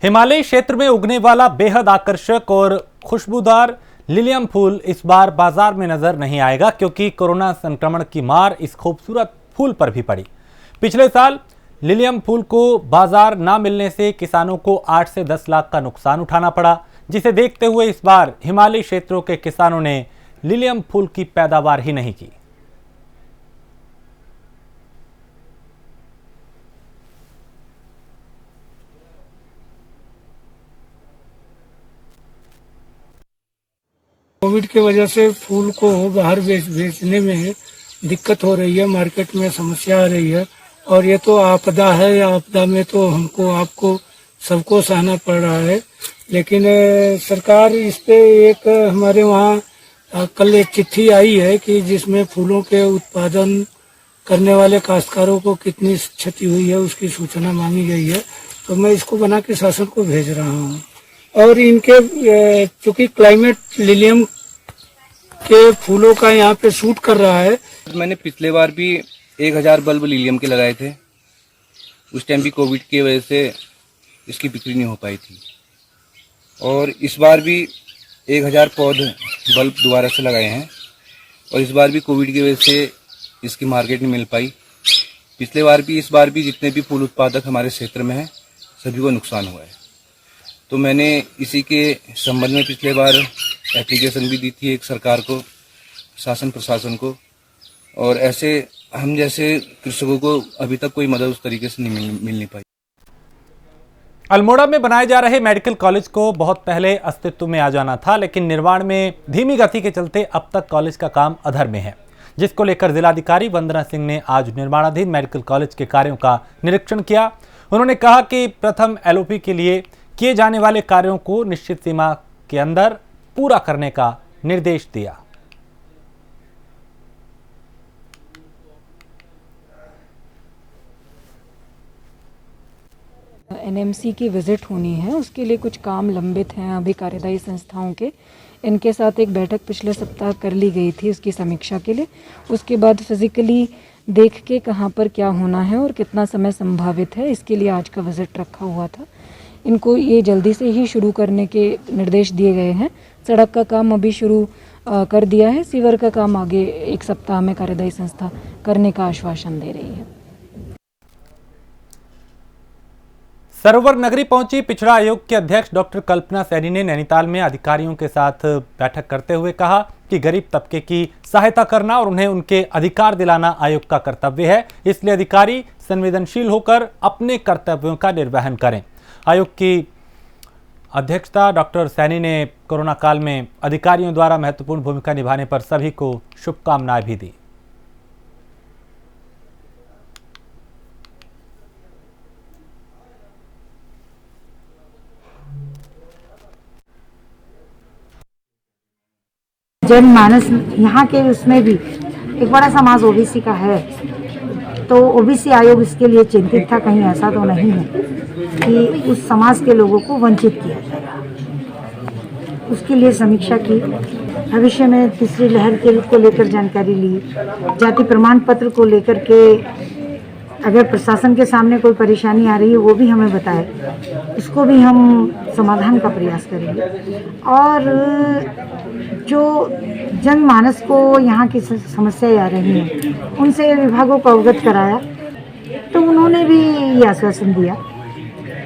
हिमालयी क्षेत्र में उगने वाला बेहद आकर्षक और खुशबूदार लिलियम फूल इस बार बाजार में नजर नहीं आएगा, क्योंकि कोरोना संक्रमण की मार इस खूबसूरत फूल पर भी पड़ी। पिछले साल लिलियम फूल को बाजार ना मिलने से किसानों को 8 से 10 लाख का नुकसान उठाना पड़ा, जिसे देखते हुए इस बार हिमालयी क्षेत्रों के किसानों ने लिलियम फूल की पैदावार ही नहीं की। कोविड की वजह से फूल को बाहर बेचने में दिक्कत हो रही है, मार्केट में समस्या आ रही है और ये तो आपदा है। या आपदा में तो हमको आपको सबको सहना पड़ रहा है, लेकिन सरकार इस पे एक हमारे वहाँ कल एक चिट्ठी आई है कि जिसमें फूलों के उत्पादन करने वाले काश्तकारों को कितनी क्षति हुई है उसकी सूचना मांगी गई है। तो मैं इसको बना के शासन को भेज रहा हूँ। और इनके चूंकि क्लाइमेट लिलियम के फूलों का यहाँ पे सूट कर रहा है। मैंने पिछले बार भी 1000 बल्ब लिलियम के लगाए थे। उस टाइम भी कोविड की वजह से इसकी बिक्री नहीं हो पाई थी, और इस बार भी 1000 पौधे बल्ब दोबारा से लगाए हैं, और इस बार भी कोविड की वजह से इसकी मार्केट नहीं मिल पाई। पिछले बार भी इस बार भी जितने भी फूल उत्पादक हमारे क्षेत्र में हैं सभी को नुकसान हुआ है। तो मैंने इसी के संबंध में पिछले बार एप्लीकेशन भी दी थी एक सरकार को, शासन प्रशासन को, और ऐसे हम जैसे कृषकों को अभी तक कोई मदद उस तरीके से नहीं मिल नहीं पाई। अल्मोड़ा में बनाए जा रहे मेडिकल कॉलेज को बहुत पहले अस्तित्व में आ जाना था, लेकिन निर्माण में धीमी गति के चलते अब तक कॉलेज का काम अधर में है, जिसको लेकर जिलाधिकारी वंदना सिंह ने आज निर्माणाधीन मेडिकल कॉलेज के कार्यों का निरीक्षण किया। उन्होंने कहा कि प्रथम एलओपी के लिए किए जाने वाले कार्यों को निश्चित सीमा के अंदर पूरा करने का निर्देश दिया। एनएमसी की विजिट होनी है, उसके लिए कुछ काम लंबित हैं अभी कार्यदायी संस्थाओं के। इनके साथ एक बैठक पिछले सप्ताह कर ली गई थी उसकी समीक्षा के लिए। उसके बाद फिजिकली देख के कहाँ पर क्या होना है और कितना समय संभावित है, इसके लिए आज का विजिट रखा हुआ था। इनको ये जल्दी से ही शुरू करने के निर्देश दिए गए हैं। सड़क का काम अभी शुरू कर दिया है, सीवर का काम आगे 1 सप्ताह में कार्यदायी संस्था करने का आश्वासन दे रही है। सरोवर नगरी पहुंची पिछड़ा आयोग के अध्यक्ष डॉक्टर कल्पना सैनी ने नैनीताल में अधिकारियों के साथ बैठक करते हुए कहा कि गरीब तबके की सहायता करना और उन्हें उनके अधिकार दिलाना आयोग का कर्तव्य है, इसलिए अधिकारी संवेदनशील होकर अपने कर्तव्यों का निर्वहन करें। आयोग की अध्यक्षता डॉक्टर सैनी ने कोरोना काल में अधिकारियों द्वारा महत्वपूर्ण भूमिका निभाने पर सभी को शुभकामनाएं भी दी। जनमानस यहाँ के उसमें भी एक बड़ा समाज ओबीसी का है, तो ओबीसी आयोग इसके लिए चिंतित था कहीं ऐसा तो नहीं है कि उस समाज के लोगों को वंचित किया जाएगा। उसके लिए समीक्षा की, भविष्य में तीसरी लहर को लेकर जानकारी ली, जाति प्रमाण पत्र को लेकर के अगर प्रशासन के सामने कोई परेशानी आ रही है वो भी हमें बताए, उसको भी हम समाधान का प्रयास करेंगे। और जो जनमानस को यहाँ की समस्याएं आ रही हैं उनसे विभागों को अवगत कराया, तो उन्होंने भी ये आश्वासन दिया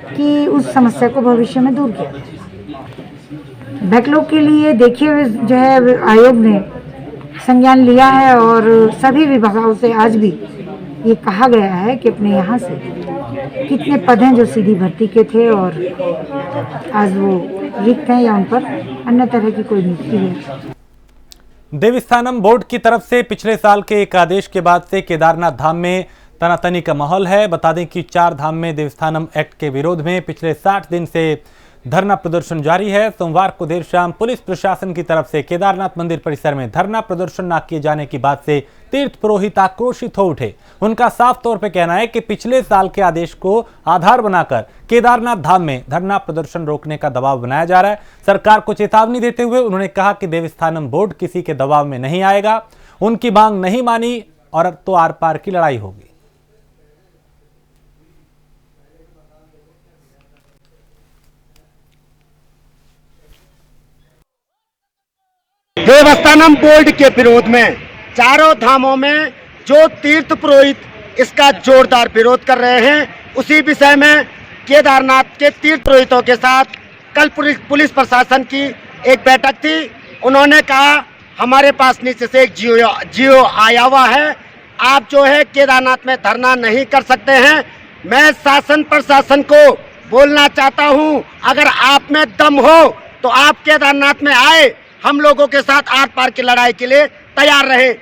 कि उस समस्या को भविष्य में दूर किया जाएगा। बैकलॉग के लिए देखिए जो है आयोग ने संज्ञान लिया है, और सभी विभागों से आज भी ये कहा गया है कि अपने यहाँ से कितने पद हैं जो सीधी भर्ती के थे और आज वो रिक्त हैं या उन पर अन्य तरह की कोई नियुक्ति है। देवस्थानम बोर्ड की तरफ से पिछले साल के एक आदेश के बाद से केदारनाथ धाम में तनातनी का माहौल है। बता दें कि 4 धाम में देवस्थानम एक्ट के विरोध में पिछले 60 दिन से धरना प्रदर्शन जारी है। सोमवार को देर शाम पुलिस प्रशासन की तरफ से केदारनाथ मंदिर परिसर में धरना प्रदर्शन न किए जाने की बात से तीर्थ पुरोहित आक्रोशित हो उठे। उनका साफ तौर पर कहना है कि पिछले साल के आदेश को आधार बनाकर केदारनाथ धाम में धरना प्रदर्शन रोकने का दबाव बनाया जा रहा है। सरकार को चेतावनी देते हुए उन्होंने कहा कि देवस्थानम बोर्ड किसी के दबाव में नहीं आएगा, उनकी मांग नहीं मानी और तो आर पार की लड़ाई होगी। देवस्थानम बोर्ड के विरोध में चारों धामों में जो तीर्थ पुरोहित इसका जोरदार विरोध कर रहे हैं, उसी विषय में केदारनाथ के तीर्थ पुरोहितों के साथ कल पुलिस प्रशासन की एक बैठक थी। उन्होंने कहा हमारे पास नीचे से एक जियो आया हुआ है, आप जो है केदारनाथ में धरना नहीं कर सकते हैं। मैं शासन प्रशासन को बोलना चाहता हूं, अगर आप में दम हो तो आप केदारनाथ में आए, हम लोगों के साथ आर पार की लड़ाई के लिए तैयार रहे।